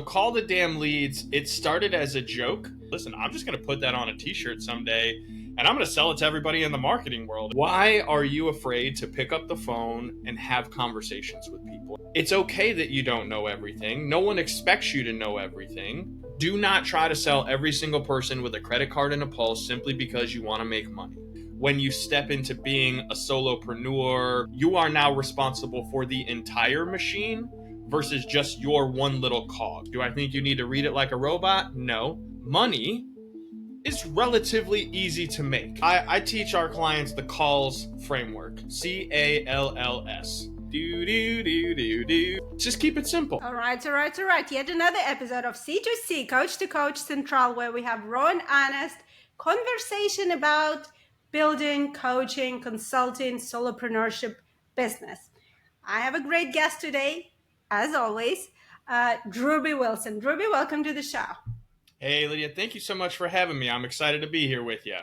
Call the damn leads. It started as a joke. Listen, I'm just going to put that on a t-shirt someday and I'm going to sell it to everybody in the marketing world. Why are you afraid to pick up the phone and have conversations with people? It's okay that you don't know everything. No one expects you to know everything. Do not try to sell every single person with a credit card and a pulse simply because you want to make money. When you step into being a solopreneur, you are now responsible for the entire machine versus just your one little cog. Do I think you need to read it like a robot? No. Money is relatively easy to make. I teach our clients the CALLS framework. CALLS. Just keep it simple. All right. Yet another episode of C2C, Coach to Coach Central, where we have raw and honest conversation about building, coaching, consulting, solopreneurship business. I have a great guest today, as always, Drewbie Wilson. Drewbie, welcome to the show. Hey, Lidia, thank you so much for having me. I'm excited to be here with you.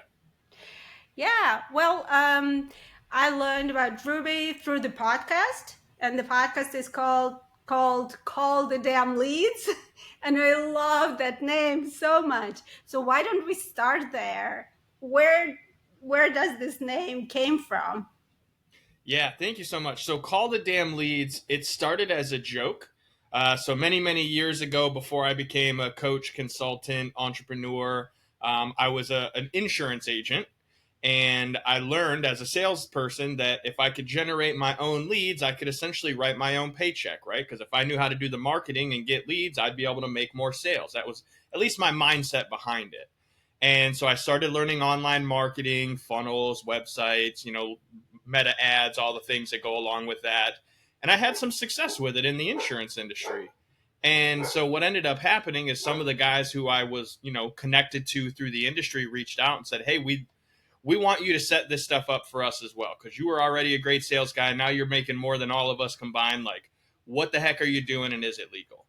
Yeah, well, I learned about Drewbie through the podcast, and the podcast is called Call the Damn Leads, and I love that name so much. So why don't we start there? Where does this name came from? Yeah, thank you so much. So Call the Damn Leads, it started as a joke. So many years ago, before I became a coach, consultant, entrepreneur, I was an insurance agent. And I learned as a salesperson that if I could generate my own leads, I could essentially write my own paycheck, right? Because if I knew how to do the marketing and get leads, I'd be able to make more sales. That was at least my mindset behind it. And so I started learning online marketing, funnels, websites, meta ads, all the things that go along with that. And I had some success with it in the insurance industry. And so what ended up happening is some of the guys who I was, connected to through the industry reached out and said, hey, we want you to set this stuff up for us as well, because you were already a great sales guy. Now you're making more than all of us combined. Like, what the heck are you doing, and is it legal?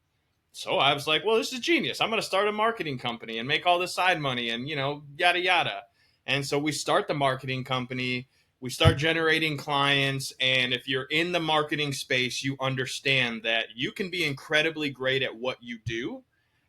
So I was like, well, this is genius. I'm going to start a marketing company and make all this side money and, yada, yada. And so we start the marketing company. We start generating clients. And if you're in the marketing space, you understand that you can be incredibly great at what you do.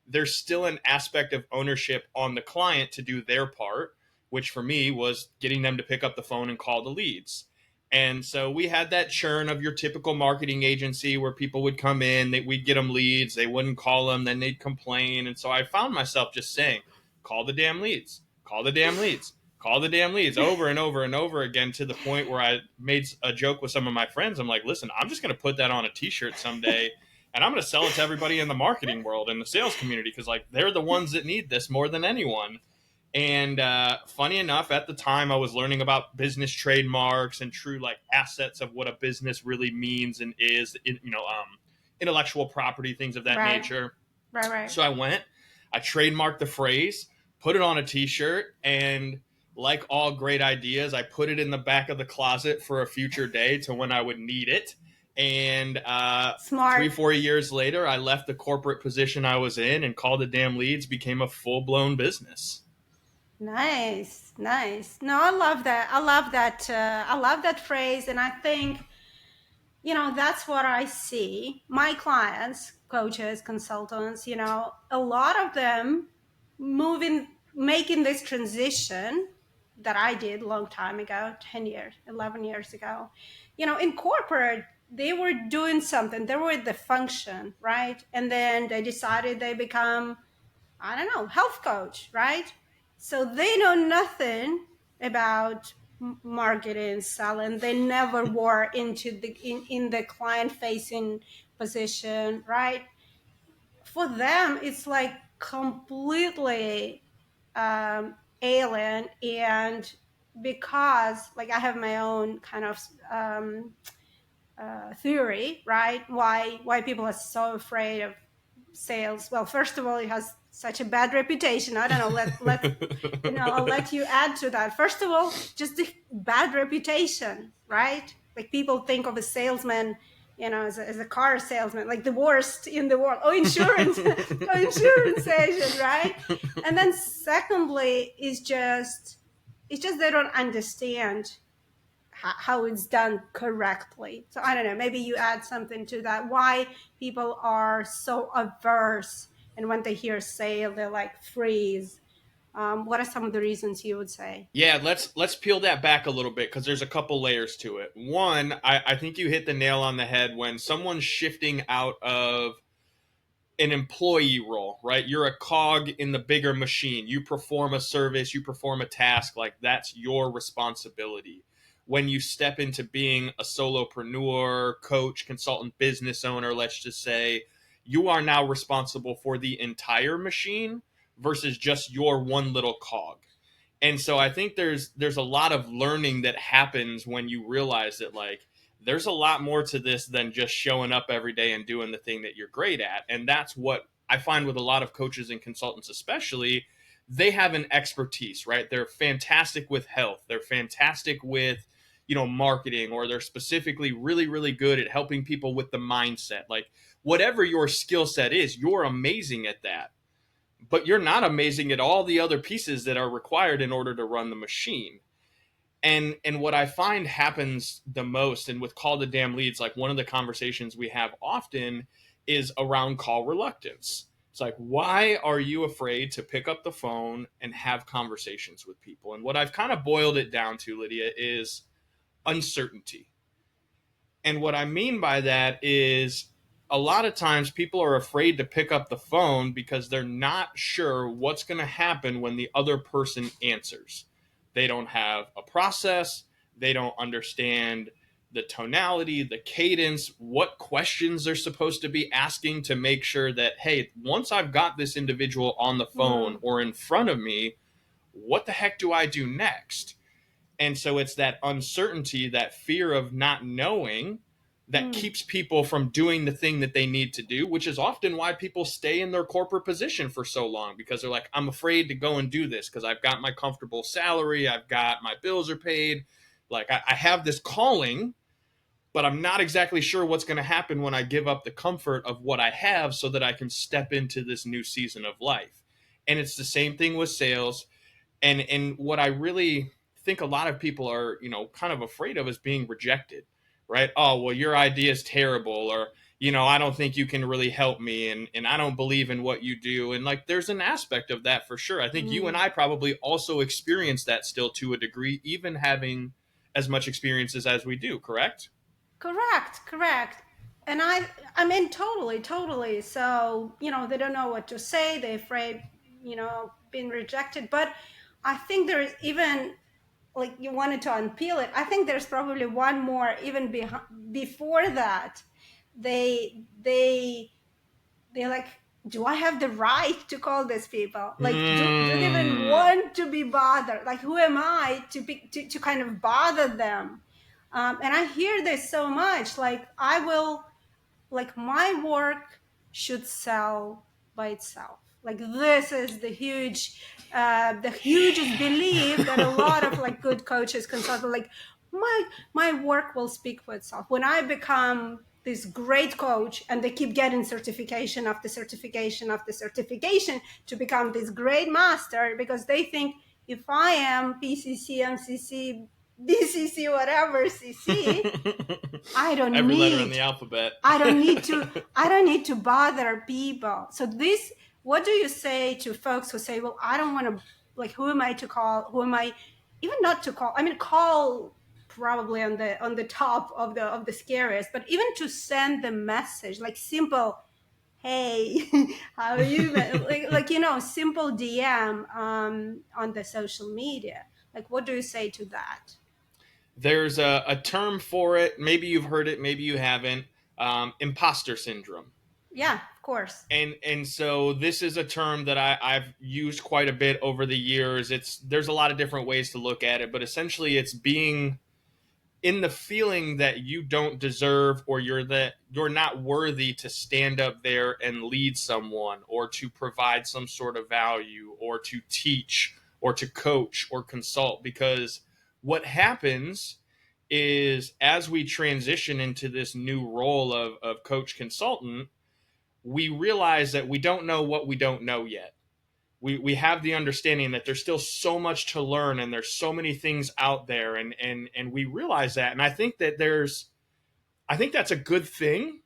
There's still an aspect of ownership on the client to do their part, which for me was getting them to pick up the phone and call the leads. And so we had that churn of your typical marketing agency where people would come in, we'd get them leads, they wouldn't call them, then they'd complain. And so I found myself just saying, call the damn leads, call the damn leads, call the damn leads over and over and over again, to the point where I made a joke with some of my friends. I'm like, listen, I'm just going to put that on a t-shirt someday and I'm going to sell it to everybody in the marketing world and the sales community, because they're the ones that need this more than anyone. And funny enough, at the time I was learning about business trademarks and true assets of what a business really means and is, intellectual property, things of that nature. Right. So I trademarked the phrase, put it on a t-shirt, and like all great ideas, I put it in the back of the closet for a future day to when I would need it. And Smart. 3-4 years later, I left the corporate position I was in, and Call the Damn Leads became a full-blown business. Nice. No, I love that. I love that phrase. And I think, that's what I see. My clients, coaches, consultants, a lot of them making this transition that I did a long time ago, 10 years, 11 years ago. In corporate, they were doing something. They were the function, right? And then they decided they become, health coach, right? So they know nothing about marketing, selling. They never were into in the client-facing position, right? For them, it's like completely alien. And because I have my own kind of theory, right? Why people are so afraid of sales. Well, first of all, it has such a bad reputation. I don't know. I'll let you add to that. First of all, just the bad reputation, right? People think of a salesman, as a car salesman, like the worst in the world. Insurance agent, right? And then secondly, is just they don't understand how it's done correctly. So I don't know, maybe you add something to that, why people are so averse, and when they hear sale they like freeze. What are some of the reasons you would say? Yeah, let's peel that back a little bit because there's a couple layers to it. One, I think you hit the nail on the head when someone's shifting out of an employee role, right? You're a cog in the bigger machine. You perform a service, you perform a task, like that's your responsibility. When you step into being a solopreneur, coach, consultant, business owner, let's just say, you are now responsible for the entire machine versus just your one little cog. And so I think there's a lot of learning that happens when you realize that, like, there's a lot more to this than just showing up every day and doing the thing that you're great at. And that's what I find with a lot of coaches and consultants, especially. They have an expertise, right? They're fantastic with health. They're fantastic with, marketing, or they're specifically really, really good at helping people with the mindset. Like, whatever your skill set is, you're amazing at that, but you're not amazing at all the other pieces that are required in order to run the machine. And what I find happens the most, and with call to damn leads, like one of the conversations we have often is around call reluctance. It's like, why are you afraid to pick up the phone and have conversations with people? And what I've kind of boiled it down to, Lydia, is uncertainty. And what I mean by that is, a lot of times people are afraid to pick up the phone because they're not sure what's going to happen when the other person answers. They don't have a process. They don't understand the tonality, the cadence, what questions they're supposed to be asking to make sure that, hey, once I've got this individual on the phone or in front of me, what the heck do I do next? And so it's that uncertainty, that fear of not knowing, that keeps people from doing the thing that they need to do, which is often why people stay in their corporate position for so long, because they're like, I'm afraid to go and do this because I've got my comfortable salary, I've got my bills are paid, like I have this calling, but I'm not exactly sure what's going to happen when I give up the comfort of what I have so that I can step into this new season of life. And it's the same thing with sales. And what I really think a lot of people are, kind of afraid of is being rejected, right? Oh, well, your idea is terrible, or, I don't think you can really help me, and I don't believe in what you do. And like, there's an aspect of that for sure. I think you and I probably also experience that still to a degree, even having as much experiences as we do, correct? Correct. And I mean, totally. So, they don't know what to say. They're afraid, being rejected. But I think there is even, like, you wanted to unpeel it. I think there's probably one more even before that. They're like, do I have the right to call these people? Like, do they even want to be bothered? Like, who am I to kind of bother them? And I hear this so much. Like, my work should sell by itself. Like, this is the hugest belief that a lot of like good coaches, consultants, like, my work will speak for itself. When I become this great coach, and they keep getting certification after certification after certification to become this great master, because they think, if I am PCC, MCC, BCC, whatever CC, I don't Every need letter in the alphabet. I don't need to bother people. So this, what do you say to folks who say, well, I don't want to, like, who am I to call? Who am I even not to call? I mean, call probably on the top of the scariest, but even to send the message, like simple, hey, how are you? Simple DM on the social media. Like, what do you say to that? There's a term for it. Maybe you've heard it, maybe you haven't. Imposter syndrome. Yeah, of course. And so this is a term that I've used quite a bit over the years. There's a lot of different ways to look at it, but essentially it's being in the feeling that you don't deserve, or you're not worthy to stand up there and lead someone, or to provide some sort of value, or to teach, or to coach or consult. Because what happens is, as we transition into this new role of coach consultant, we realize that we don't know what we don't know yet. we have the understanding that there's still so much to learn and there's so many things out there, and we realize that. And I think that's a good thing.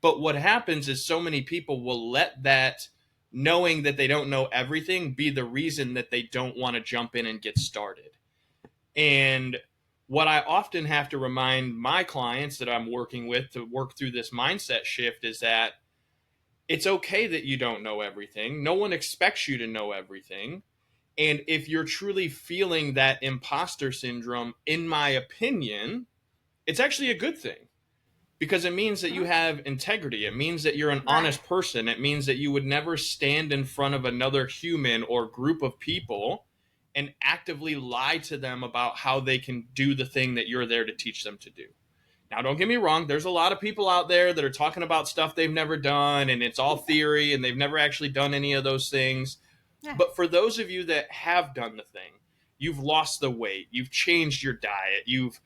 But what happens is so many people will let that knowing that they don't know everything be the reason that they don't want to jump in and get started. And what I often have to remind my clients that I'm working with to work through this mindset shift is that it's okay that you don't know everything. No one expects you to know everything. And if you're truly feeling that imposter syndrome, in my opinion, it's actually a good thing, because it means that you have integrity. It means that you're an honest person. It means that you would never stand in front of another human or group of people and actively lie to them about how they can do the thing that you're there to teach them to do. Now, don't get me wrong. There's a lot of people out there that are talking about stuff they've never done, and it's all theory, and they've never actually done any of those things. Yeah. But for those of you that have done the thing, you've lost the weight, you've changed your diet, you've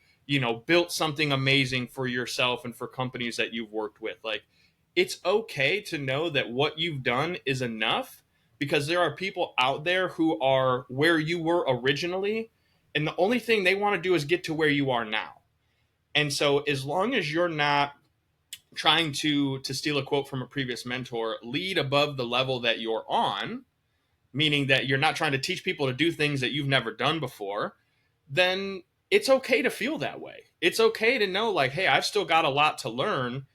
built something amazing for yourself and for companies that you've worked with. Like, it's okay to know that what you've done is enough, because there are people out there who are where you were originally, and the only thing they want to do is get to where you are now. And so as long as you're not trying to steal a quote from a previous mentor, lead above the level that you're on, meaning that you're not trying to teach people to do things that you've never done before, then it's okay to feel that way. It's okay to know, like, hey, I've still got a lot to learn,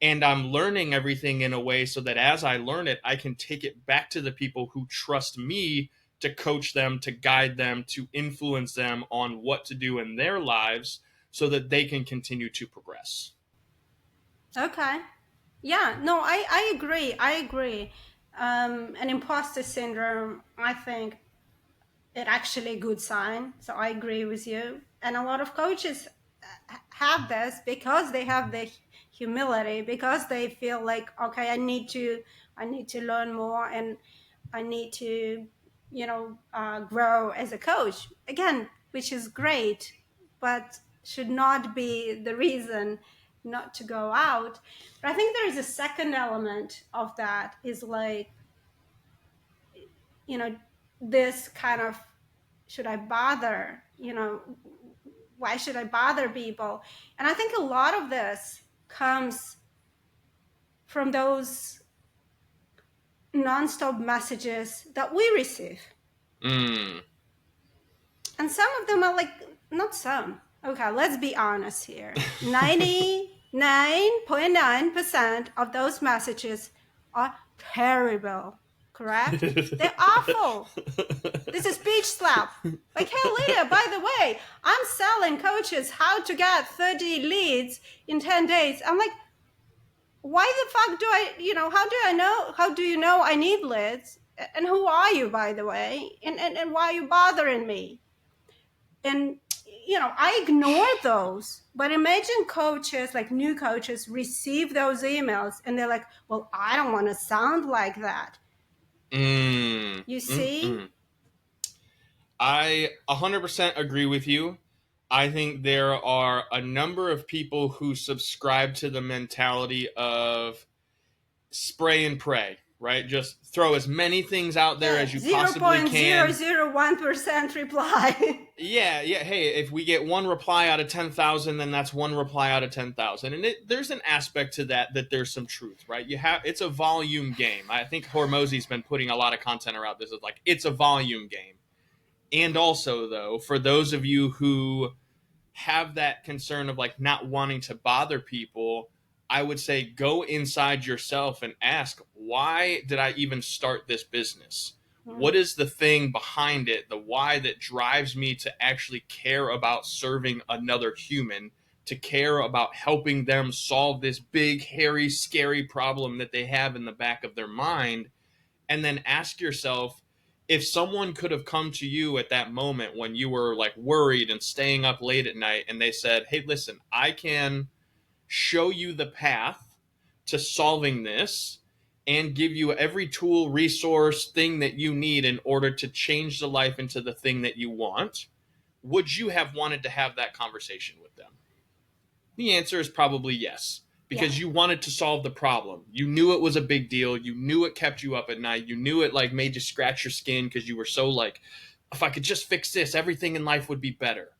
and I'm learning everything in a way so that as I learn it, I can take it back to the people who trust me to coach them, to guide them, to influence them on what to do in their lives so that they can continue to progress. Okay. Yeah, no, I agree. An imposter syndrome, I think it actually a good sign. So I agree with you. And a lot of coaches have this because they have the humility, because they feel like, okay, I need to learn more, and I need to, grow as a coach again, which is great, but should not be the reason not to go out. But I think there is a second element of that, is like, this kind of, should I bother? Why should I bother people? And I think a lot of this comes from those nonstop messages that we receive. And some of them are like, not some. Okay, let's be honest here. 99.9% of those messages are terrible. Correct? They're awful. This is speech slap. Like, hey, Lidia, by the way, I'm selling coaches how to get 30 leads in 10 days. I'm like, why the fuck do I, how do you know I need leads? And who are you, by the way? And why are you bothering me? And, I ignore those. But imagine coaches, like new coaches, receive those emails and they're like, well, I don't want to sound like that. You see? I 100% agree with you. I think there are a number of people who subscribe to the mentality of spray and pray, right? Just throw as many things out there as you possibly can. 0.001% reply. Yeah. Hey, if we get one reply out of 10,000, then that's one reply out of 10,000. And there's an aspect to that there's some truth, right? It's a volume game. I think Hormozy's been putting a lot of content around this. It's like, it's a volume game. And also, though, for those of you who have that concern of like not wanting to bother people, I would say go inside yourself and ask, why did I even start this business? What is the thing behind it, the why that drives me to actually care about serving another human, to care about helping them solve this big, hairy, scary problem that they have in the back of their mind? And then ask yourself, if someone could have come to you at that moment when you were like worried and staying up late at night, and they said, hey, listen, I can show you the path to solving this and give you every tool, resource, thing that you need in order to change the life into the thing that you want, would you have wanted to have that conversation with them? The answer is probably yes. Yeah. because you wanted to solve the problem. You knew it was a big deal. You knew it kept you up at night. You knew it like made you scratch your skin because you were so like, if I could just fix this, everything in life would be better.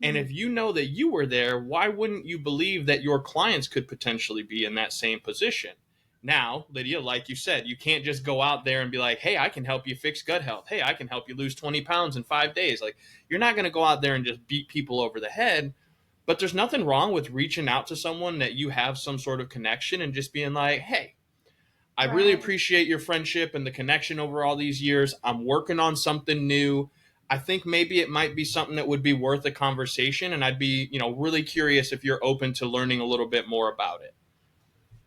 And Mhm. if you know that you were there, why wouldn't you believe that your clients could potentially be in that same position? Now, Lydia, like you said, you can't just go out there and be like, hey, I can help you fix gut health. Hey, I can help you lose 20 pounds in 5 days. Like, you're not going to go out there and just beat people over the head. But there's nothing wrong with reaching out to someone that you have some sort of connection and just being like, hey, I really Right. appreciate your friendship and the connection over all these years. I'm working on something new. I think maybe it might be something that would be worth a conversation, and I'd be, really curious if you're open to learning a little bit more about it.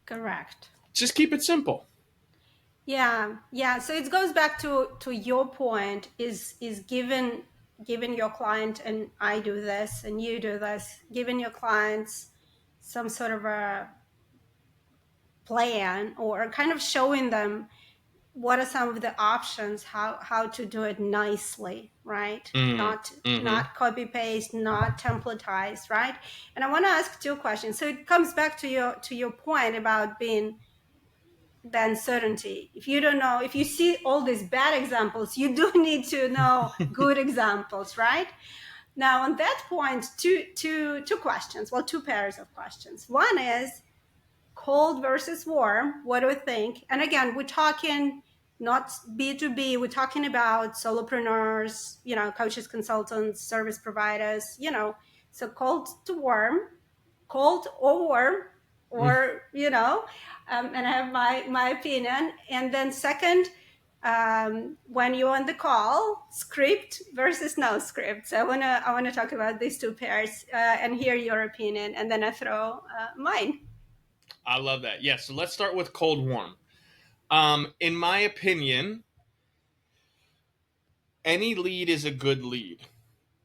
Correct. Just keep it simple. Yeah, yeah. So it goes back to your point is given your client, and I do this and you do this, giving your clients some sort of a plan, or kind of showing them what are some of the options, how to do it nicely, right? Not Mm-hmm. copy paste, not templatized, right? And I want to ask two questions. So it comes back to your point about being the uncertainty. If you don't know, if you see all these bad examples, you do need to know good examples, right? Now, on that point, two questions. Well, two pairs of questions. One is cold versus warm. What do we think? And again, we're talking not B2B. We're talking about solopreneurs, coaches, consultants, service providers. So cold to warm, cold or warm, or and I have my opinion. And then second, when you're on the call, script versus no script. So I wanna talk about these two pairs and hear your opinion, and then I throw mine. I love that. Yeah, so let's start with cold warm. In my opinion, any lead is a good lead.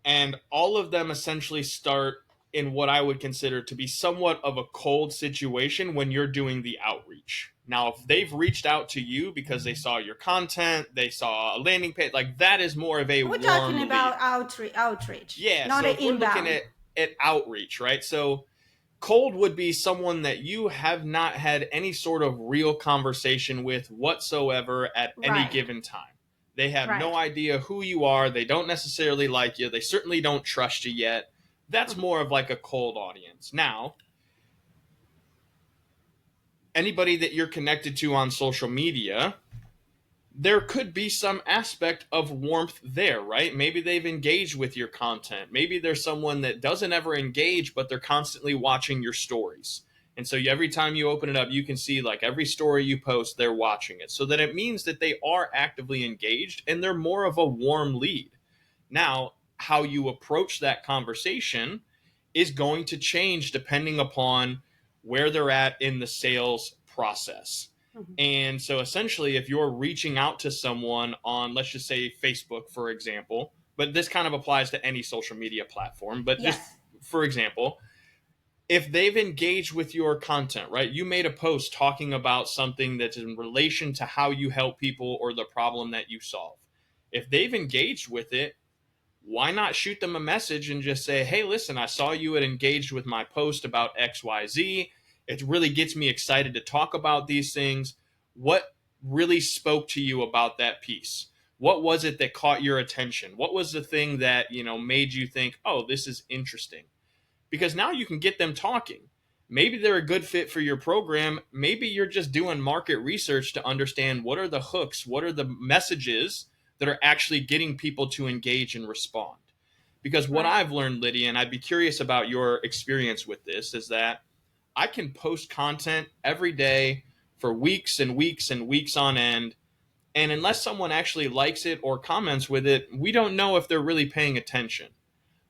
And all of them essentially start in what I would consider to be somewhat of a cold situation when you're doing the outreach. Now, if they've reached out to you because they saw your content, they saw a landing page, like that is more of a We're warm talking lead. about outreach, Yeah, not so an if we're looking inbound. at outreach, right? So cold would be someone that you have not had any sort of real conversation with whatsoever at any Right, given time. They have no right. idea who you are. They don't necessarily like you. They certainly don't trust you yet. That's Mhm. more of like a cold audience. Now, anybody that you're connected to on social media, there could be some aspect of warmth there, right? Maybe they've engaged with your content. Maybe there's someone that doesn't ever engage, but they're constantly watching your stories. And so every time you open it up, you can see like every story you post, they're watching it. So that it means that they are actively engaged and they're more of a warm lead. Now, how you approach that conversation is going to change depending upon where they're at in the sales process. Mhm. And so essentially, if you're reaching out to someone on, let's just say Facebook, for example, but this kind of applies to any social media platform, but just Yes. for example, if they've engaged with your content, right? You made a post talking about something that's in relation to how you help people or the problem that you solve. If they've engaged with it, why not shoot them a message and just say, hey, listen, I saw you had engaged with my post about XYZ. It really gets me excited to talk about these things. What really spoke to you about that piece? What was it that caught your attention? What was the thing that, made you think, oh, this is interesting? Because now you can get them talking. Maybe they're a good fit for your program. Maybe you're just doing market research to understand what are the hooks, what are the messages that are actually getting people to engage and respond. Because what Right. I've learned, Lydia, and I'd be curious about your experience with this, is that I can post content every day for weeks and weeks and weeks on end. And unless someone actually likes it or comments with it, we don't know if they're really paying attention.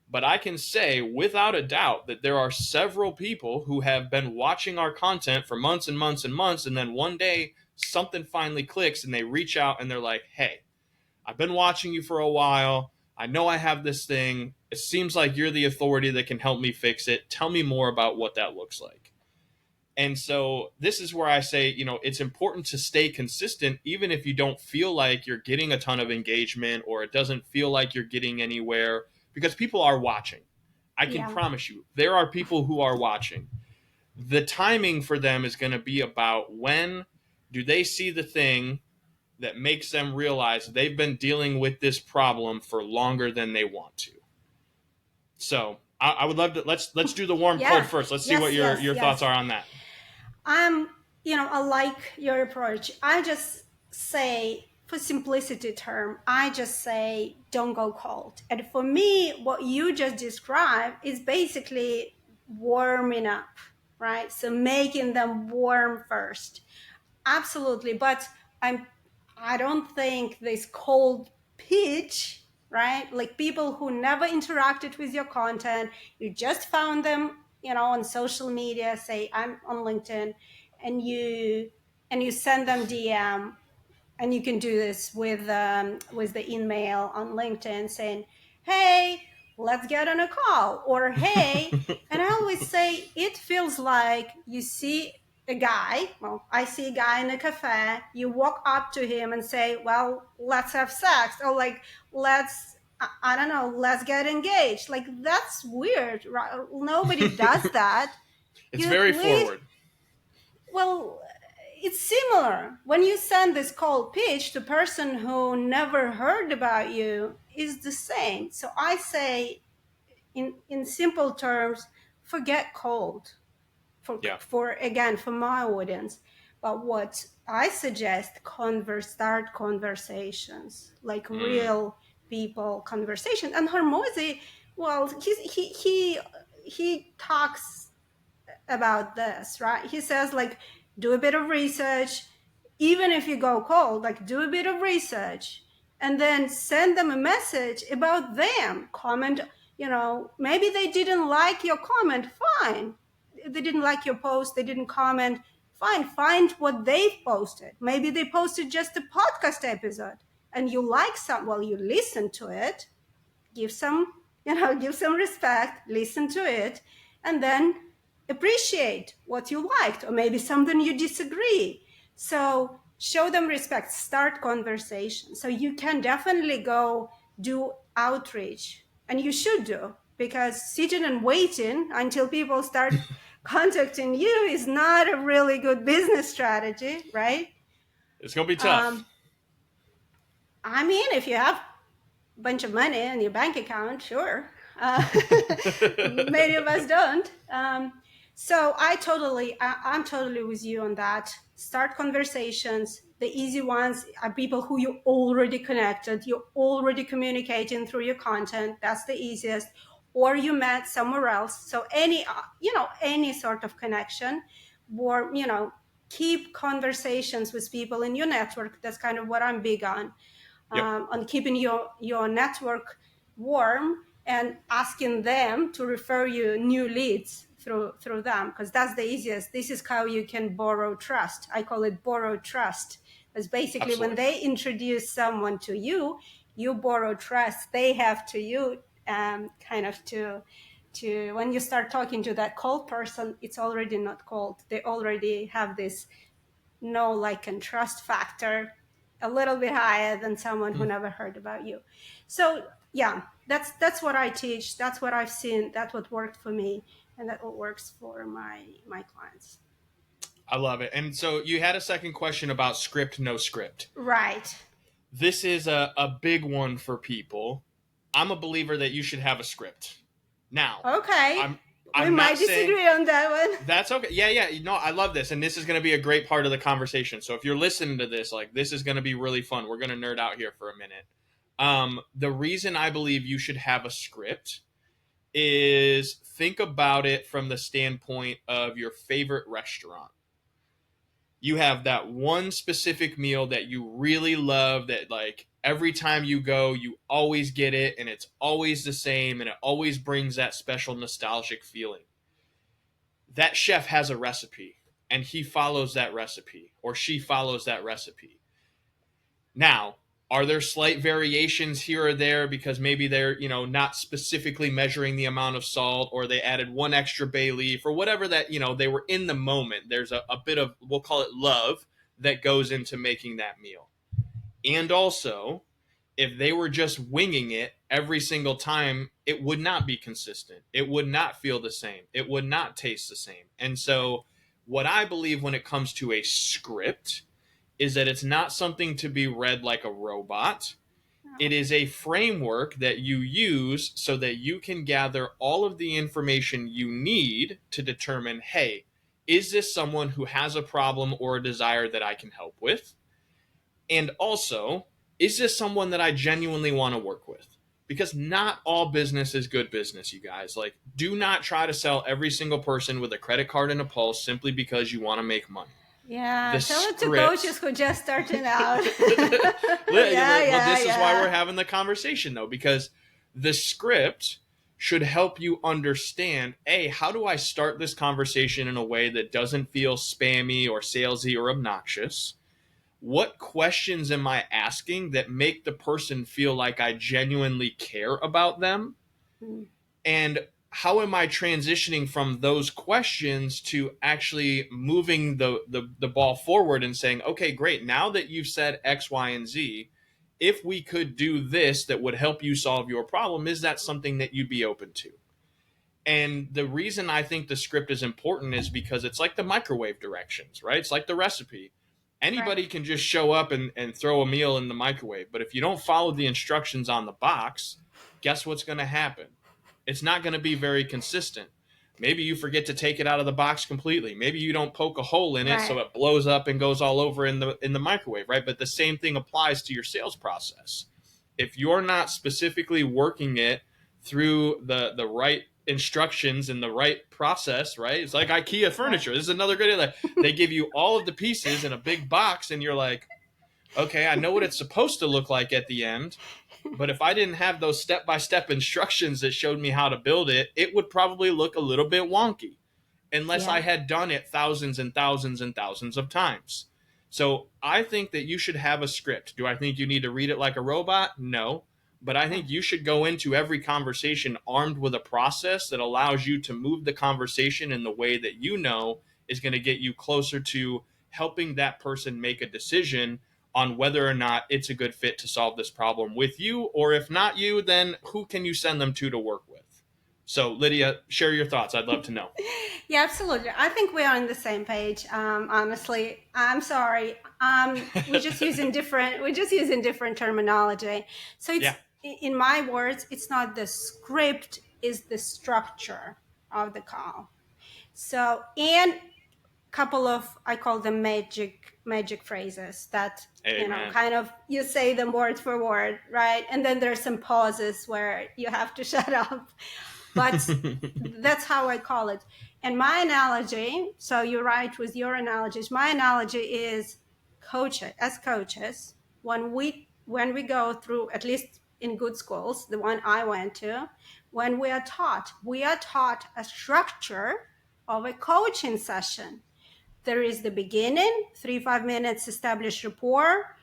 But I can say without a doubt that there are several people who have been watching our content for months and months and months. And then one day something finally clicks and they reach out and they're like, hey, I've been watching you for a while. I know I have this thing. It seems like you're the authority that can help me fix it. Tell me more about what that looks like. And so this is where I say, it's important to stay consistent, even if you don't feel like you're getting a ton of engagement or it doesn't feel like you're getting anywhere, because people are watching. I can Yeah. promise you, there are people who are watching. the timing for them is going to be about when do they see the thing that makes them realize they've been dealing with this problem for longer than they want to. So I would love to let's do the warm cold Yeah. first. Let's see Yes, what yes, your thoughts yes. are on that. I like your approach. I just say, for simplicity term, I just say, don't go cold. And for me, what you just described is basically warming up, right? So making them warm first. Absolutely. But I don't think this cold pitch, right? Like people who never interacted with your content, you just found them, on social media, say I'm on LinkedIn, and you send them DM, and you can do this with the email on LinkedIn saying, hey, let's get on a call, or hey. And I always say, it feels like you see a guy, well, I see a guy in a cafe, you walk up to him and say, well, let's have sex, or like, let's, I don't know, let's get engaged. Like, that's weird, right? Nobody does that. It's You very lead, forward. well, it's similar. When you send this cold pitch, the person who never heard about you is the same. So I say, in simple terms, forget cold Yeah. for my audience. But what I suggest, start conversations, like Mm. real people conversation. And Hormozy, well, he talks about this, right? He says, like, do a bit of research. Even if you go cold, like, do a bit of research and then send them a message about them. Comment, maybe they didn't like your comment. Fine. They didn't like your post. They didn't comment. Fine. Find what they've posted. Maybe they posted just a podcast episode and you like well, you listen to it, give some respect, listen to it, and then appreciate what you liked, or maybe something you disagree. So show them respect, start conversation. So you can definitely go do outreach, and you should do, because sitting and waiting until people start contacting you is not a really good business strategy, right? It's gonna be tough. I mean, if you have bunch of money in your bank account, sure. Many of us don't. So I'm totally with you on that. Start conversations. The easy ones are people who you already connected, you're already communicating through your content. That's the easiest. Or you met somewhere else. So any sort of connection, or keep conversations with people in your network. That's kind of what I'm big Yep. on keeping your network warm and asking them to refer you new leads through them, because that's the easiest. This is how you can borrow trust. I call it borrow trust. Because basically when Absolutely. they introduce someone to you, you borrow trust they have to you, kind of to when you start talking to that cold person, it's already not cold. They already have this know, like, and trust factor a little bit higher than someone who never heard about you. So yeah, that's what I teach. That's what I've seen. That's what worked for me, and that what works for my clients. I love it. And so you had a second question about script, no script. Right. This is a big one for people. I'm a believer that you should have a script. Now, Okay. I'm We I'm might not saying disagree on that one. that's okay. Yeah, yeah. No, I love this, and this is going to be a great part of the conversation. So if you're listening to this, like, this is going to be really fun. We're going to nerd out here for a minute. The reason I believe you should have a script is, think about it from the standpoint of your favorite restaurant. You have that one specific meal that you really love, that, like, every time you go you always get it, and it's always the same, and it always brings that special nostalgic feeling. That chef has a recipe, and he follows that recipe, or she follows that recipe. Now, are there slight variations here or there because maybe they're, not specifically measuring the amount of salt, or they added one extra bay leaf, or whatever, that, they were in the moment. There's a bit of, we'll call it love, that goes into making that meal. And also, if they were just winging it every single time, it would not be consistent. It would not feel the same. It would not taste the same. And so, what I believe when it comes to a script is that it's not something to be read like a robot. It is a framework that you use so that you can gather all of the information you need to determine, hey, is this someone who has a problem or a desire that I can help with? And also, is this someone that I genuinely want to work with? Because not all business is good business, you guys. Like, do not try to sell every single person with a credit card and a pulse simply because you want to make money. Yeah, The tell it to script- coaches who just starting out. This is why we're having the conversation, though, because the script should help you understand, A, how do I start this conversation in a way that doesn't feel spammy or salesy or obnoxious? What questions am I asking that make the person feel like I genuinely care about them? And how am I transitioning from those questions to actually moving the ball forward and saying, okay, great, now that you've said X, Y, and Z, if we could do this that would help you solve your problem, is that something that you'd be open to? And the reason I think the script is important is because it's like the microwave directions, right? It's like the recipe. Anybody can just show up and throw a meal in the microwave. But if you don't follow the instructions on the box, guess what's going to happen? It's not going to be very consistent. Maybe you forget to take it out of the box completely. Maybe you don't poke a hole in it so it blows up and goes all over in the microwave, right? But the same thing applies to your sales process. If you're not specifically working it through the right instructions and the right process, right? It's like IKEA furniture. This is another good idea. They give you all of the pieces in a big box and you're like, okay, I know what it's supposed to look like at the end, but if I didn't have those step-by-step instructions that showed me how to build it, it would probably look a little bit wonky unless I had done it thousands and thousands and thousands of times. So I think that you should have a script. Do I think you need to read it like a robot? No. But I think you should go into every conversation armed with a process that allows you to move the conversation in the way that you know is going to get you closer to helping that person make a decision on whether or not it's a good fit to solve this problem with you, or if not you, then who can you send them to work with? So Lydia, share your thoughts. I'd love to know. Yeah, absolutely. I think we are on the same page. Honestly, I'm sorry. We're just using different terminology. So it's, in my words, it's not the script, it's the structure of the call. So, and couple of, I call them magic phrases that, kind of, you say them word for word, right? And then there's some pauses where you have to shut up. But that's how I call it. And my analogy, so you're right with your analogies, my analogy is coaches, when we go through, at least in good schools, the one I went to, when we are taught a structure of a coaching session. There is the beginning, 3-5 minutes, establish rapport,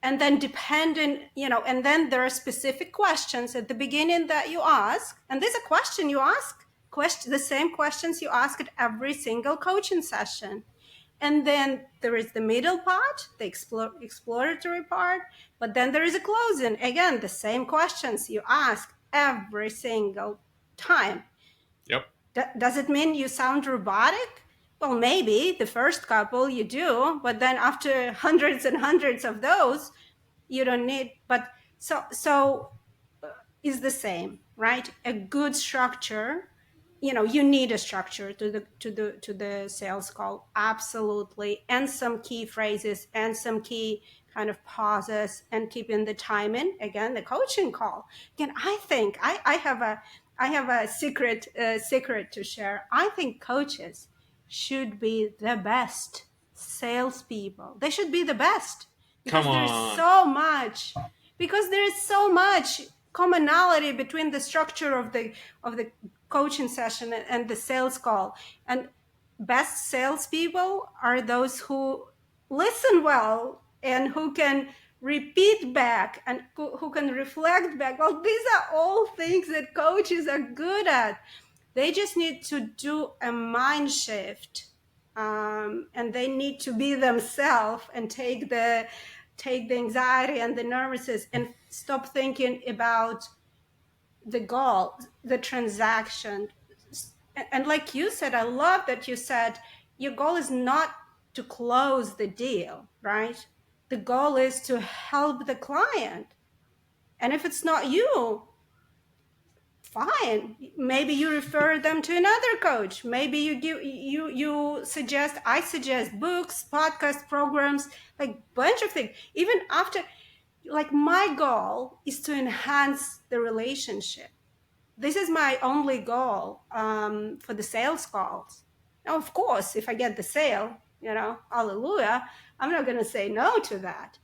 and then and then there are specific questions at the beginning that you ask, and there's a question you ask, the same questions you ask at every single coaching session. And then there is the middle part, the exploratory part, but then there is a closing. Again, the same questions you ask every single time. Yep. Does it mean you sound robotic? Well, maybe the first couple you do, but then after hundreds and hundreds of those, you don't need. But so is the same, right? A good structure. You need a structure to the sales call, absolutely, and some key phrases and some key kind of pauses and keeping the timing. Again, the coaching call. Again, I think I have a secret to share. I think coaches should be the best salespeople. They should be the best because there's so much commonality between the structure of the coaching session and the sales call. And best salespeople are those who listen well and who can repeat back and who can reflect back. Well, these are all things that coaches are good at. They just need to do a mind shift, and they need to be themselves and take the take the anxiety and the nervousness and stop thinking about the goal, the transaction. And like you said, I love that you said your goal is not to close the deal, right? The goal is to help the client. And if it's not you, fine. Maybe you refer them to another coach. Maybe you suggest, I suggest books, podcast programs, like bunch of things. Even after, like, my goal is to enhance the relationship. This is my only goal for the sales calls. Now, of course, if I get the sale, hallelujah, I'm not going to say no to that.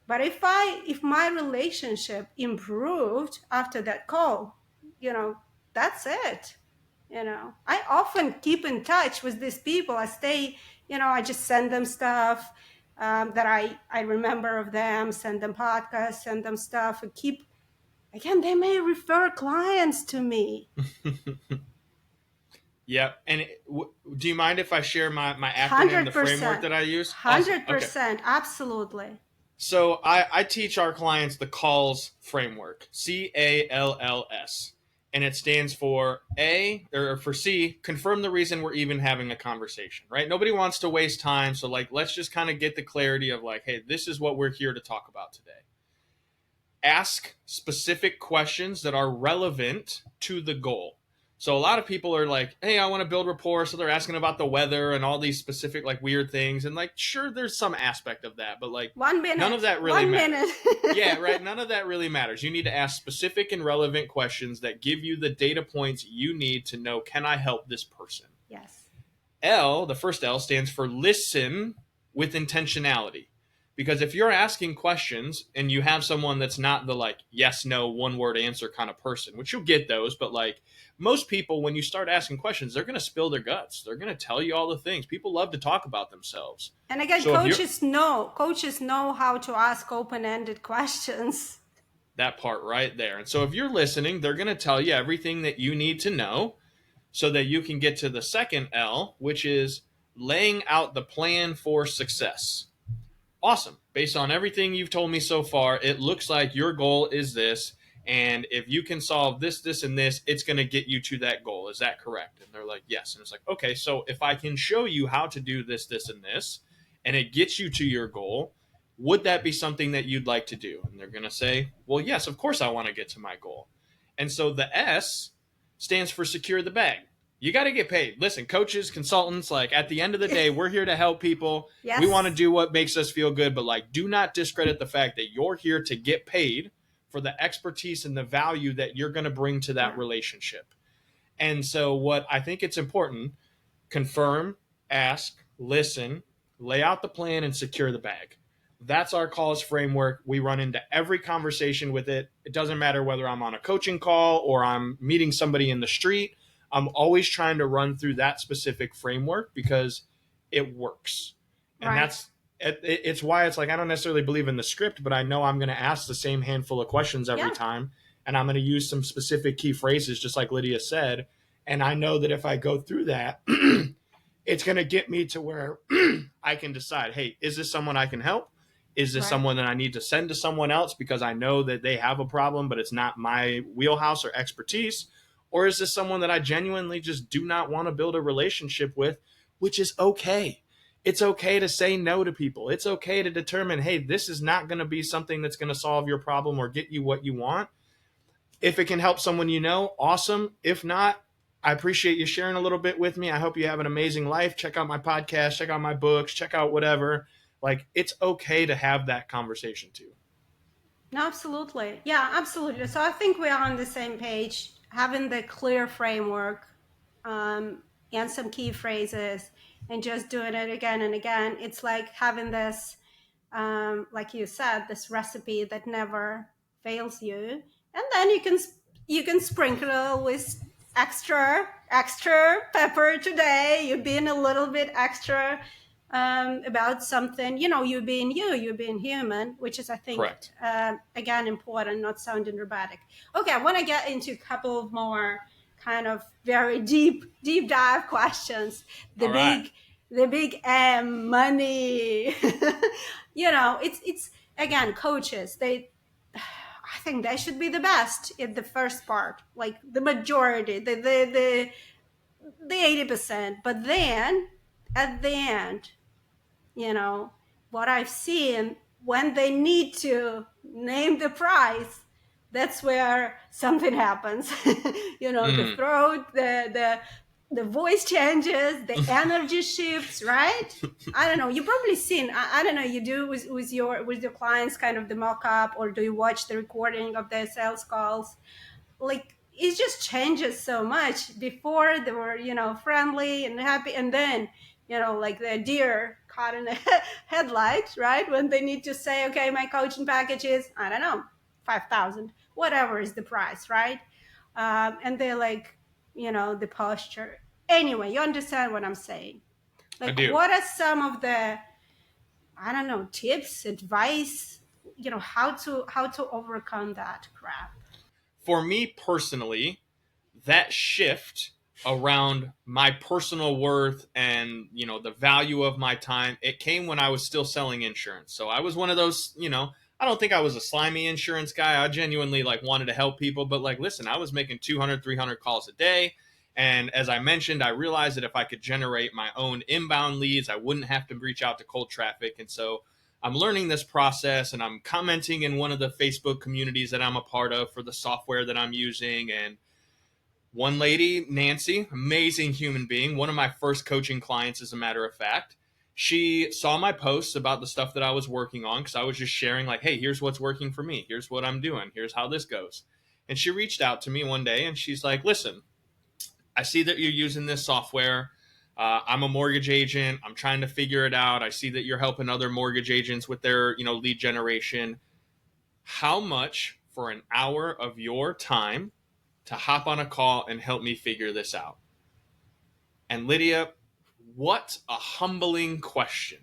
But if my relationship improved after that call, that's it. I often keep in touch with these people. I stay, I just send them stuff that I remember of them, send them podcasts, send them stuff, and again, they may refer clients to me. Yep. And do you mind if I share my acronym, 100%, the framework that I use? 100%, awesome. Okay. Absolutely. So I teach our clients the CALLS framework, CALLS. And it stands for C, confirm the reason we're even having a conversation, right? Nobody wants to waste time. So let's just kind of get the clarity of hey, this is what we're here to talk about today. Ask specific questions that are relevant to the goal. So a lot of people are like, hey, I want to build rapport. So they're asking about the weather and all these specific weird things. And sure, there's some aspect of that, but 1 minute, none of that really matters. Minute. Yeah, right. None of that really matters. You need to ask specific and relevant questions that give you the data points you need to know, can I help this person? Yes. The first L stands for listen with intentionality. Because if you're asking questions and you have someone that's not the yes, no, one word answer kind of person, which you'll get those, but most people, when you start asking questions, they're going to spill their guts. They're going to tell you all the things. People love to talk about themselves. And again, so coaches know how to ask open-ended questions. That part right there. And so if you're listening, they're going to tell you everything that you need to know so that you can get to the second L, which is laying out the plan for success. Awesome. Based on everything you've told me so far, it looks like your goal is this. And if you can solve this, this, and this, it's going to get you to that goal. Is that correct? And they're like, yes. And it's okay, so if I can show you how to do this, this, and this, and it gets you to your goal, would that be something that you'd like to do? And they're going to say, well, yes, of course I want to get to my goal. And so the S stands for secure the bag. You got to get paid. Listen, coaches, consultants, at the end of the day, we're here to help people. Yes. We want to do what makes us feel good, but do not discredit the fact that you're here to get paid for the expertise and the value that you're going to bring to that relationship. And so what I think it's important, confirm, ask, listen, lay out the plan, and secure the bag. That's our calls framework. We run into every conversation with it. It doesn't matter whether I'm on a coaching call or I'm meeting somebody in the street. I'm always trying to run through that specific framework because it works. And it's why it's I don't necessarily believe in the script, but I know I'm going to ask the same handful of questions every time. And I'm going to use some specific key phrases, just like Lidia said. And I know that if I go through that, it's going to get me to where I can decide, hey, is this someone I can help? Is this someone that I need to send to someone else because I know that they have a problem, but it's not my wheelhouse or expertise? Or is this someone that I genuinely just do not want to build a relationship with, which is okay. It's okay to say no to people. It's okay to determine, hey, this is not going to be something that's going to solve your problem or get you what you want. If it can help someone you know, awesome. If not, I appreciate you sharing a little bit with me. I hope you have an amazing life. Check out my podcast, check out my books, check out whatever. It's okay to have that conversation too. No, absolutely. Yeah, absolutely. So I think we are on the same page. Having the clear framework and some key phrases and just doing it again and again. It's like having this, like you said, this recipe that never fails you. And then you can sprinkle with extra pepper today. You've been a little bit extra about something, you being human, which is, I think, again, important, not sounding robotic. Okay, I want to get into a couple of more kind of very deep dive questions. The big M, money. It's again, coaches, I think they should be the best in the first part, like the majority, the 80%. But then at the end, what I've seen, when they need to name the price, that's where something happens. The throat, the voice changes, the energy shifts, right? I don't know. You probably seen. I don't know. You do with your clients, kind of the mock up, or do you watch the recording of their sales calls? Like, it just changes so much. Before they were, friendly and happy, and then, like the deer caught in a headlight, right? When they need to say, okay, my coaching package is, I don't know, 5,000, whatever is the price, right? And they're like, the posture. Anyway, you understand what I'm saying? I Like, do. what are some of the, I don't know, tips, advice, how to overcome that crap? For me personally, that shift around my personal worth and the value of my time, it came when I was still selling insurance. So I was one of those, I don't think I was a slimy insurance guy. I genuinely wanted to help people, but listen, I was making 200, 300 calls a day. And as I mentioned, I realized that if I could generate my own inbound leads, I wouldn't have to reach out to cold traffic. And so I'm learning this process, and I'm commenting in one of the Facebook communities that I'm a part of for the software that I'm using. And one lady, Nancy, amazing human being, one of my first coaching clients, as a matter of fact, she saw my posts about the stuff that I was working on, because I was just sharing, hey, here's what's working for me. Here's what I'm doing. Here's how this goes. And she reached out to me one day and she's like, listen, I see that you're using this software. I'm a mortgage agent. I'm trying to figure it out. I see that you're helping other mortgage agents with their, lead generation. How much for an hour of your time to hop on a call and help me figure this out? And Lydia, what a humbling question.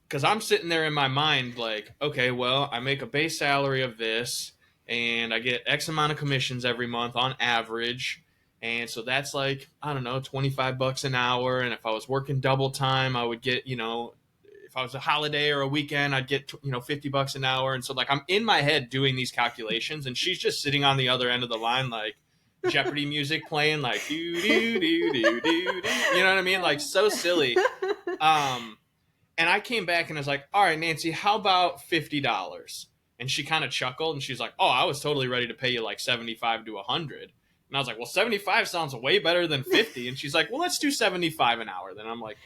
Because I'm sitting there in my mind okay, well, I make a base salary of this and I get X amount of commissions every month on average. And so that's I don't know, 25 bucks an hour. And if I was working double time, I would get, if I was a holiday or a weekend, I'd get, 50 bucks an hour. And so I'm in my head doing these calculations, and she's just sitting on the other end of the line, Jeopardy music playing, do, do, do, do, do, do. You know what I mean? So silly. And I came back and I was like, all right, Nancy, how about $50? And she kind of chuckled and she's like, oh, I was totally ready to pay you 75 to 100. And I was like, well, 75 sounds way better than 50. And she's like, well, let's do 75 an hour. Then I'm like,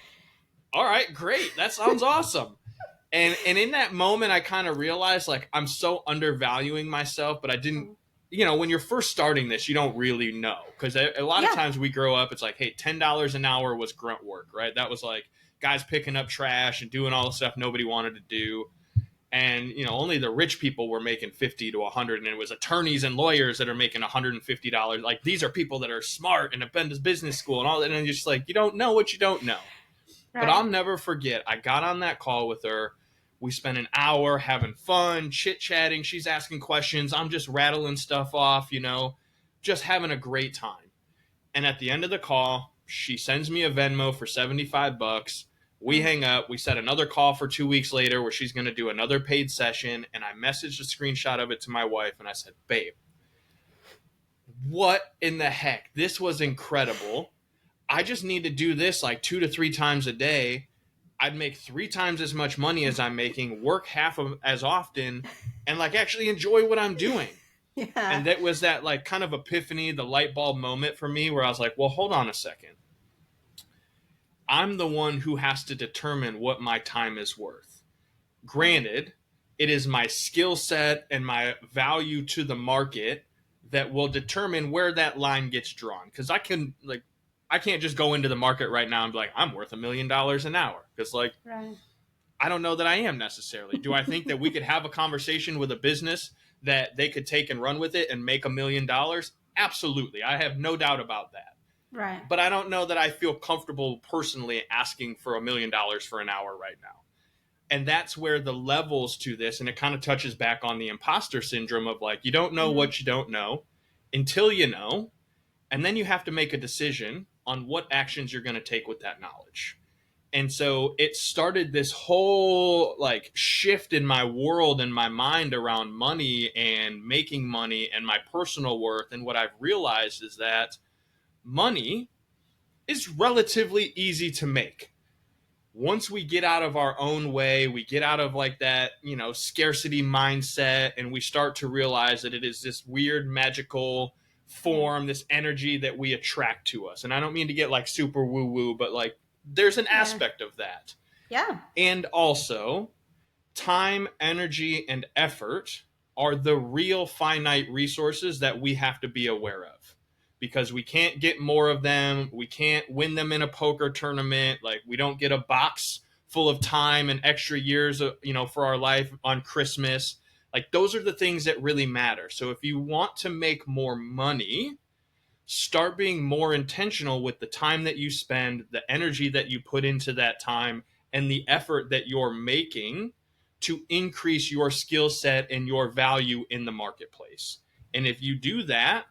all right, great. That sounds awesome. And in that moment, I kind of realized I'm so undervaluing myself, but I didn't, when you're first starting this, you don't really know. Because a lot of times we grow up, it's hey, $10 an hour was grunt work, right? That was guys picking up trash and doing all the stuff nobody wanted to do. And, only the rich people were making 50 to 100. And it was attorneys and lawyers that are making $150. These are people that are smart and have been to business school and all that. And it's just you don't know what you don't know. Right. But I'll never forget, I got on that call with her. We spent an hour having fun, chit-chatting. She's asking questions. I'm just rattling stuff off, just having a great time. And at the end of the call, she sends me a Venmo for 75 bucks. We hang up. We set another call for 2 weeks later where she's going to do another paid session. And I messaged a screenshot of it to my wife. And I said, babe, what in the heck? This was incredible. I just need to do this 2 to 3 times a day. I'd make 3 times as much money as I'm making, work half of as often, and actually enjoy what I'm doing. Yeah. And that was that kind of epiphany, the light bulb moment for me where I was like, well, hold on a second. I'm the one who has to determine what my time is worth. Granted, it is my skill set and my value to the market that will determine where that line gets drawn. Because I can't just go into the market right now and be I'm worth $1 million an hour. Because right. I don't know that I am necessarily. Do I think that we could have a conversation with a business that they could take and run with it and make $1 million? Absolutely. I have no doubt about that. Right. But I don't know that I feel comfortable personally asking for $1 million for an hour right now. And that's where the levels to this, and it kind of touches back on the imposter syndrome of you don't know what you don't know until you know. And then you have to make a decision on what actions you're going to take with that knowledge. And so it started this whole like shift in my world and my mind around money and making money and my personal worth. And what I've realized is that money is relatively easy to make. Once we get out of our own way, we get out of like that, scarcity mindset, and we start to realize that it is this weird magical form, this energy that we attract to us. And I don't mean to get like super woo woo, but like there's an aspect of that. Yeah. And also, time, energy, and effort are the real finite resources that we have to be aware of, because we can't get more of them. We can't win them in a poker tournament. Like, we don't get a box full of time and extra years, for our life on Christmas. Like, those are the things that really matter. So if you want to make more money, start being more intentional with the time that you spend, the energy that you put into that time, and the effort that you're making to increase your skill set and your value in the marketplace. And if you do that,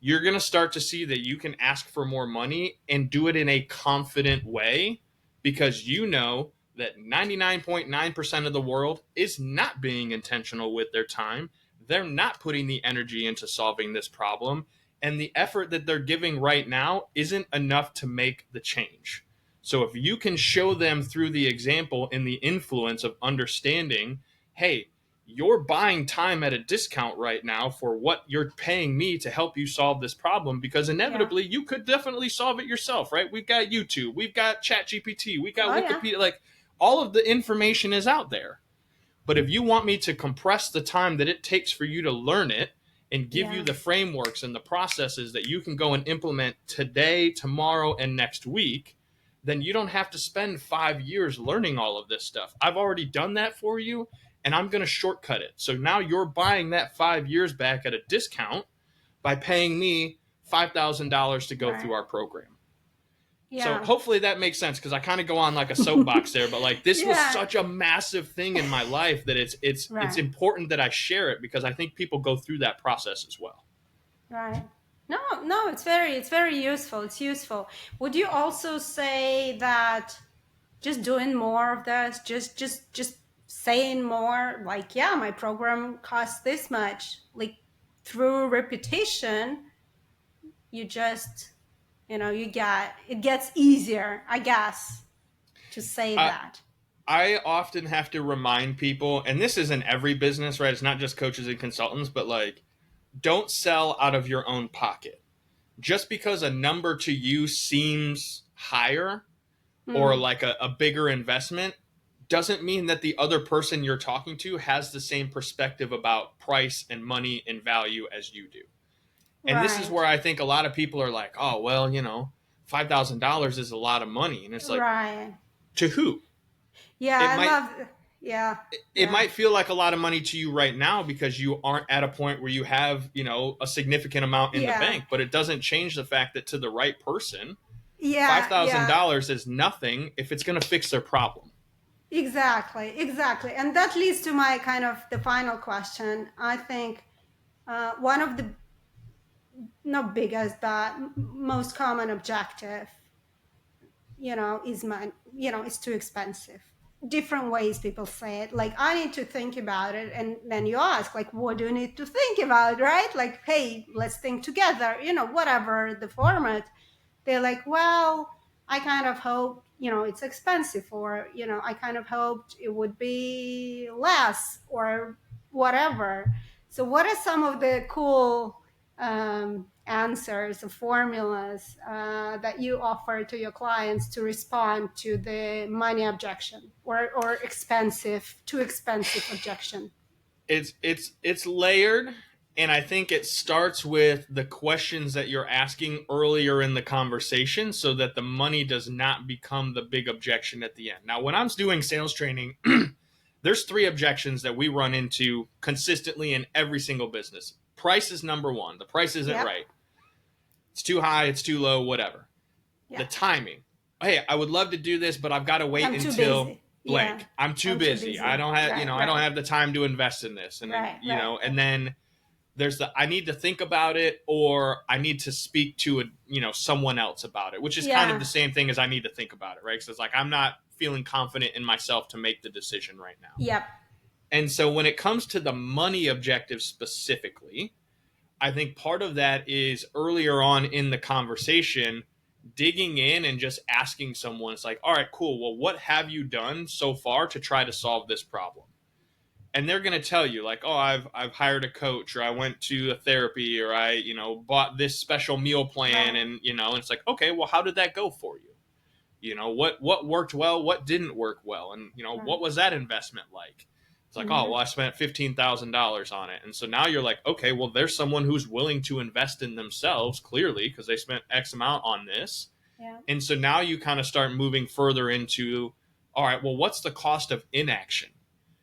you're going to start to see that you can ask for more money and do it in a confident way, because you know that 99.9% of the world is not being intentional with their time. They're not putting the energy into solving this problem. And the effort that they're giving right now isn't enough to make the change. So if you can show them through the example and the influence of understanding, hey, you're buying time at a discount right now for what you're paying me to help you solve this problem, because inevitably you could definitely solve it yourself, right? We've got YouTube, we've got ChatGPT, we've got Wikipedia, like all of the information is out there. But if you want me to compress the time that it takes for you to learn it and give you the frameworks and the processes that you can go and implement today, tomorrow, and next week, then you don't have to spend 5 years learning all of this stuff. I've already done that for you, and I'm going to shortcut it. So now you're buying that 5 years back at a discount by paying me $5,000 to go through our program. Yeah. So hopefully that makes sense, because I kind of go on like a soapbox there, but like this was such a massive thing in my life that it's important that I share it, because I think people go through that process as well. Right. No, it's very useful. It's useful. Would you also say that just doing more of this, just saying more, like, yeah, my program costs this much, like through reputation, you just, it gets easier, I guess, to say that. I often have to remind people, and this is in every business, right? It's not just coaches and consultants, but like, don't sell out of your own pocket. Just because a number to you seems higher or like a bigger investment doesn't mean that the other person you're talking to has the same perspective about price and money and value as you do. And this is where I think a lot of people are like, oh, well, $5,000 is a lot of money. And it's like, to who? Yeah, It might feel like a lot of money to you right now because you aren't at a point where you have, a significant amount in the bank, but it doesn't change the fact that to the right person, $5,000 is nothing if it's going to fix their problem. Exactly. And that leads to my kind of the final question. I think one of the, not biggest, but most common objective, is it's too expensive. Different ways people say it, like, I need to think about it, and then you ask, like, what do you need to think about, right? Like, hey, let's think together, whatever the format. They're like, well, I kind of hope it's expensive, or I kind of hoped it would be less, or whatever. So what are some of the cool answers or formulas that you offer to your clients to respond to the money objection or too expensive objection? It's layered, and I think it starts with the questions that you're asking earlier in the conversation, so that the money does not become the big objection at the end. Now, when I'm doing sales training, there's 3 objections that we run into consistently in every single business. Price is number 1. The price isn't right. It's too high, it's too low, whatever. The timing. Hey, I would love to do this, but I've got to wait until blank. I'm too busy. I don't have, I don't have the time to invest in this. And and then there's the I need to think about it, or I need to speak to someone else about it, which is kind of the Yeah. same thing as I need to think about it, right? Because it's like I'm not feeling confident in myself to make the decision right now. Yep. And so when it comes to the money objective specifically, I think part of that is earlier on in the conversation, digging in and just asking someone, it's like, all right, cool. Well, what have you done so far to try to solve this problem? And they're going to tell you like, oh, I've hired a coach, or I went to a therapy, or I, bought this special meal plan. Right. And, and it's like, okay, well, how did that go for you? What worked well, what didn't work well, and Right. what was that investment like? It's like, oh, Mm-hmm. well, I spent $15,000 on it. And so now you're like, okay, well, there's someone who's willing to invest in themselves, clearly, because they spent X amount on this. Yeah. And so now you kind of start moving further into, all right, well, what's the cost of inaction?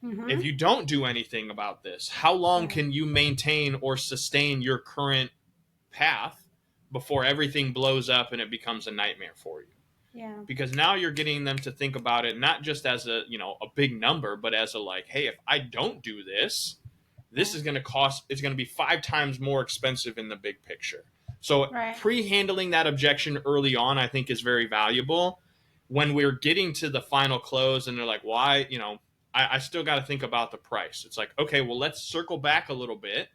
Mm-hmm. If you don't do anything about this, how long Right. can you maintain or sustain your current path before everything blows up and it becomes a nightmare for you? Yeah. Because now you're getting them to think about it not just as a big number, but as a like, hey, if I don't do this, this is going to cost, it's going to be 5 times more expensive in the big picture. So Right. pre-handling that objection early on, I think, is very valuable. When we're getting to the final close and they're like, why, I still got to think about the price. It's like, okay, well, let's circle back a little bit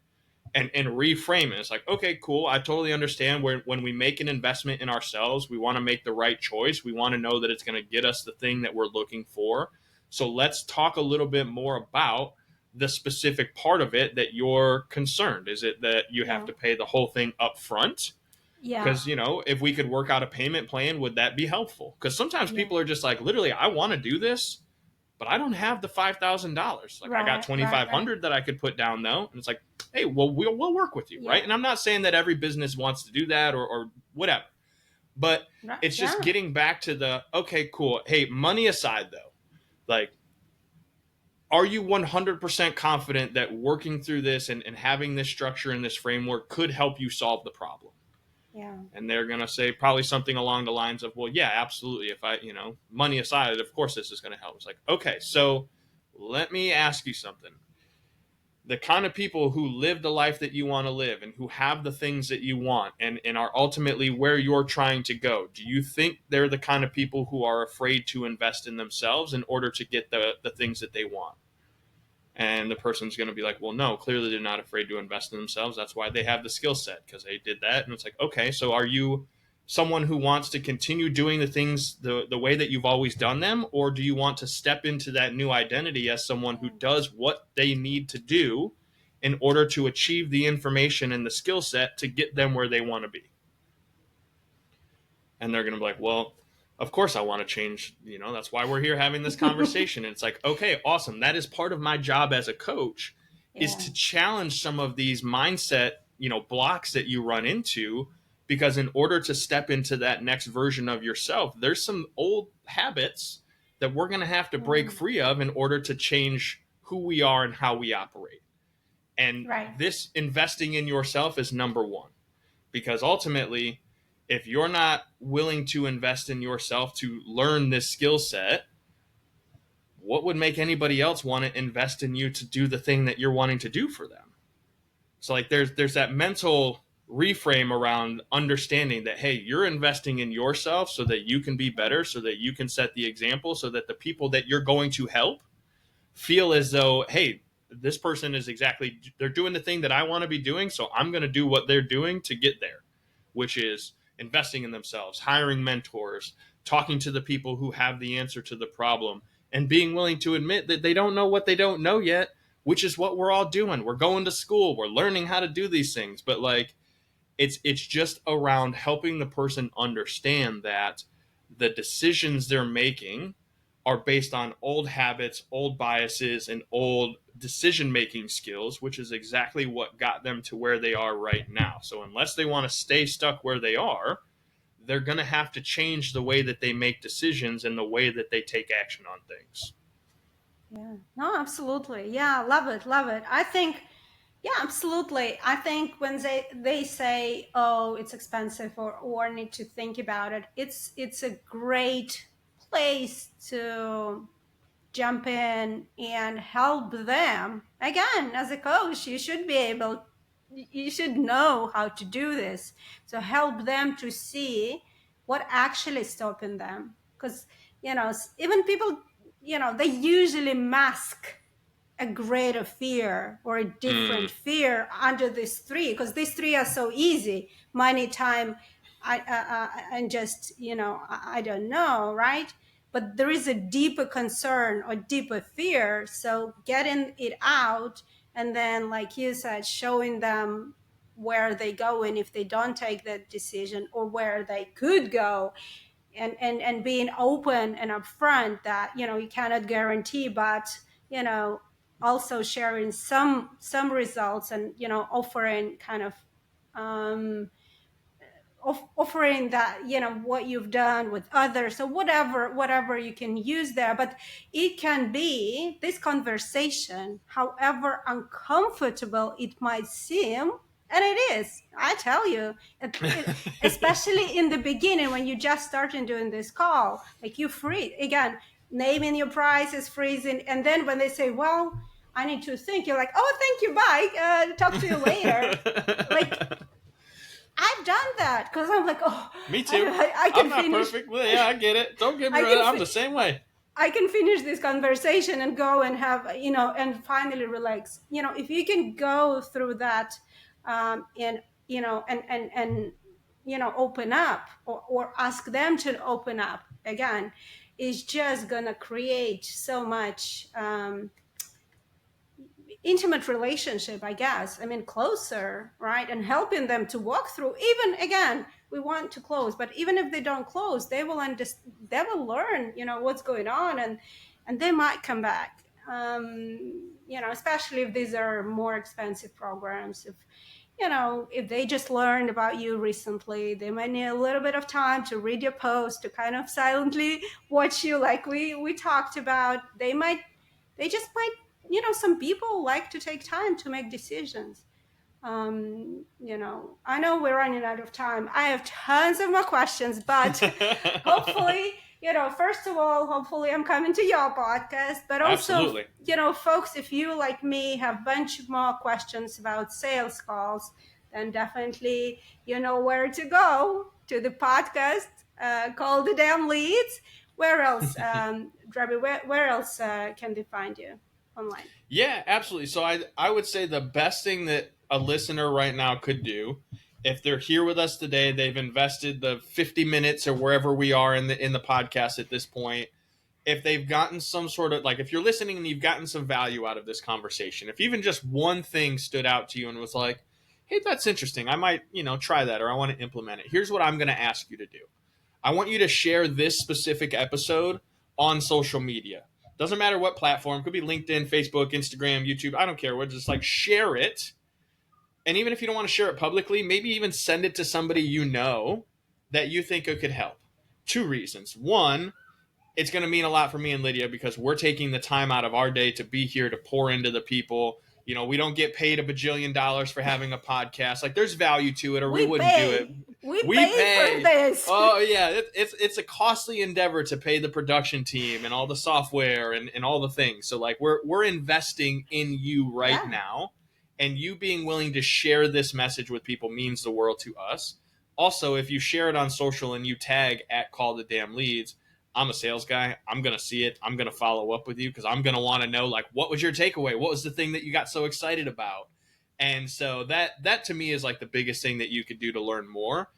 and reframe it. It's like, okay, cool. I totally understand when we make an investment in ourselves, we want to make the right choice. We want to know that it's going to get us the thing that we're looking for. So let's talk a little bit more about the specific part of it that you're concerned. Is it that you have Yeah. to pay the whole thing up front? Yeah. Because, if we could work out a payment plan, would that be helpful? Because sometimes Yeah. people are just like, literally, I want to do this, but I don't have the $5,000. Like, I got Right. Right. Right. 2,500 that I could put down though. And it's like, hey, well, we'll work with you. Yeah. Right. And I'm not saying that every business wants to do that or whatever, but Right. it's just Yeah. getting back to the, okay, cool. Hey, money aside though, like, are you 100% confident that working through this and having this structure and this framework could help you solve the problem? Yeah. And they're going to say probably something along the lines of, well, yeah, absolutely. If I, money aside, of course this is going to help. It's like, okay, so let me ask you something. The kind of people who live the life that you want to live and who have the things that you want and are ultimately where you're trying to go, do you think they're the kind of people who are afraid to invest in themselves in order to get the things that they want? And the person's going to be like, well, no, clearly they're not afraid to invest in themselves. That's why they have the skill set, because they did that. And it's like, okay, so are you someone who wants to continue doing the things the way that you've always done them? Or do you want to step into that new identity as someone who does what they need to do in order to achieve the information and the skill set to get them where they want to be? And they're going to be like, well, of course I want to change. That's why we're here having this conversation. And it's like, okay, awesome. That is part of my job as a coach, is Yeah. to challenge some of these mindset, blocks that you run into, because in order to step into that next version of yourself, there's some old habits that we're going to have to break free of in order to change who we are and how we operate. And Right. this investing in yourself is number one, because ultimately, if you're not willing to invest in yourself to learn this skill set, what would make anybody else want to invest in you to do the thing that you're wanting to do for them? So like there's that mental reframe around understanding that, hey, you're investing in yourself so that you can be better, so that you can set the example, so that the people that you're going to help feel as though, hey, this person is they're doing the thing that I want to be doing, so I'm going to do what they're doing to get there, which is investing in themselves, hiring mentors, talking to the people who have the answer to the problem, and being willing to admit that they don't know what they don't know yet, which is what we're all doing. We're going to school, we're learning how to do these things, but like it's just around helping the person understand that the decisions they're making are based on old habits, old biases, and old decision making skills, which is exactly what got them to where they are right now. So, unless they want to stay stuck where they are, they're going to have to change the way that they make decisions and the way that they take action on things. Yeah. No, absolutely. Yeah, love it. Love it. I think, yeah, absolutely. I think when they say, oh, it's expensive or need to think about it, it's a great place to jump in and help them. Again, as a coach, you should be able you should know how to do this. So help them to see what actually is stopping them. Because, even people, they usually mask a greater fear or a different fear under these three, because these three are so easy: money, time, and just, I don't know, right? But there is a deeper concern or deeper fear. So getting it out, and then, like you said, showing them where they go and if they don't take that decision, or where they could go, and being open and upfront that, you cannot guarantee, but, also sharing some results, and, offering kind of, offering that, what you've done with others. So whatever you can use there. But it can be this conversation, however uncomfortable it might seem, and it is, I tell you, especially in the beginning when you just started doing this call, like you freeze again, naming your price is freezing, and then when they say, well, I need to think, you're like, oh, thank you, bye, talk to you later. Like, I've done that, because I'm like, oh, Me too. I I'm can not finish. perfect. Well, yeah, I get it. Don't get me wrong. I'm the same way. I can finish this conversation and go and have, and finally relax. If you can go through that, and, open up, or ask them to open up again, is just going to create so much, intimate relationship, I guess. I mean, closer, right? And helping them to walk through. Even, again, we want to close, but even if they don't close, they will they will learn, what's going on, and they might come back. Especially if these are more expensive programs. If they just learned about you recently, they might need a little bit of time to read your post, to kind of silently watch you, like we talked about. They just might, some people like to take time to make decisions. I know we're running out of time. I have tons of more questions, but hopefully, first of all, hopefully I'm coming to your podcast, but also, Absolutely. Folks, if you, like me, have a bunch more questions about sales calls, then definitely you know where to go, to the podcast, Call the Damn Leads. Where else, Drewbie, where else can they find you online? Yeah, absolutely. So I would say the best thing that a listener right now could do, if they're here with us today, they've invested the 50 minutes or wherever we are in the podcast at this point. If they've gotten some sort of, like, if you're listening and you've gotten some value out of this conversation, if even just one thing stood out to you and was like, hey, that's interesting, I might, try that, or I want to implement it. Here's what I'm going to ask you to do. I want you to share this specific episode on social media. Doesn't matter what platform. Could be LinkedIn, Facebook, Instagram, YouTube. I don't care. We're just like, share it. And even if you don't want to share it publicly, maybe even send it to somebody you know that you think it could help. 2 reasons. One, it's going to mean a lot for me and Lidia because we're taking the time out of our day to be here to pour into the people. We don't get paid $1 bajillion for having a podcast. Like, there's value to it, or we wouldn't do it. We pay for this. Oh yeah, it's a costly endeavor to pay the production team and all the software and all the things. So, like, we're investing in you right now, and you being willing to share this message with people means the world to us. Also, if you share it on social and you tag at Call the Damn Leads, I'm a sales guy. I'm going to see it. I'm going to follow up with you because I'm going to want to know, like, what was your takeaway? What was the thing that you got so excited about? And so that to me is like the biggest thing that you could do to learn more.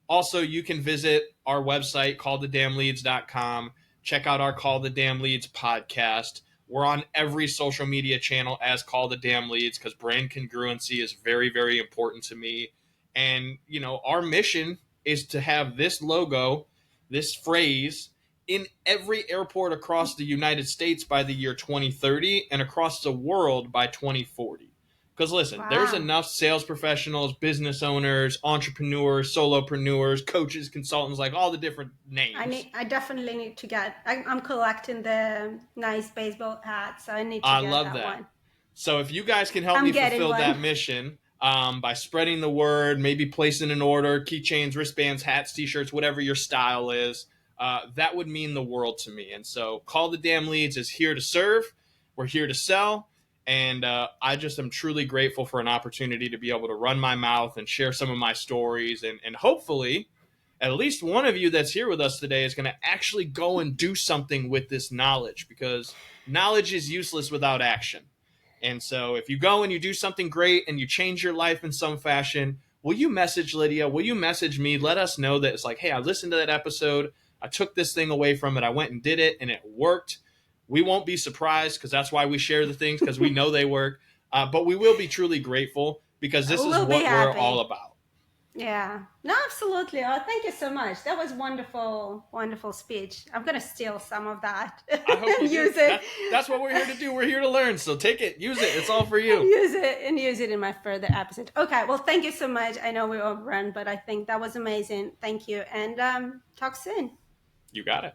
Also, you can visit our website, callthedamnleads.com. Check out our Call the Damn Leads podcast. We're on every social media channel as Call the Damn Leads because brand congruency is very, very important to me. And, our mission is to have this logo, this phrase, in every airport across the United States by the year 2030 and across the world by 2040. Because listen, there's enough sales professionals, business owners, entrepreneurs, solopreneurs, coaches, consultants, like all the different names. I definitely need to get. I'm collecting the nice baseball hats. So I need to get that one. One. So if you guys can help me fulfill that mission by spreading the word, maybe placing an order, keychains, wristbands, hats, t-shirts, whatever your style is, that would mean the world to me. And so Call the Damn Leads is here to serve. We're here to sell. And I just am truly grateful for an opportunity to be able to run my mouth and share some of my stories. And hopefully, at least one of you that's here with us today is going to actually go and do something with this knowledge, because knowledge is useless without action. And so if you go and you do something great and you change your life in some fashion, will you message Lidia? Will you message me? Let us know that it's like, hey, I listened to that episode. I took this thing away from it. I went and did it and it worked. We won't be surprised, because that's why we share the things, because we know they work. But we will be truly grateful, because this is what we're all about. Yeah, no, absolutely. Oh, thank you so much. That was wonderful, wonderful speech. I'm going to steal some of that. I hope you use do. it. That's what we're here to do. We're here to learn. So take it, use it. It's all for you. Use it in my further episode. Okay, well, thank you so much. I know we overrun, but I think that was amazing. Thank you. And talk soon. You got it.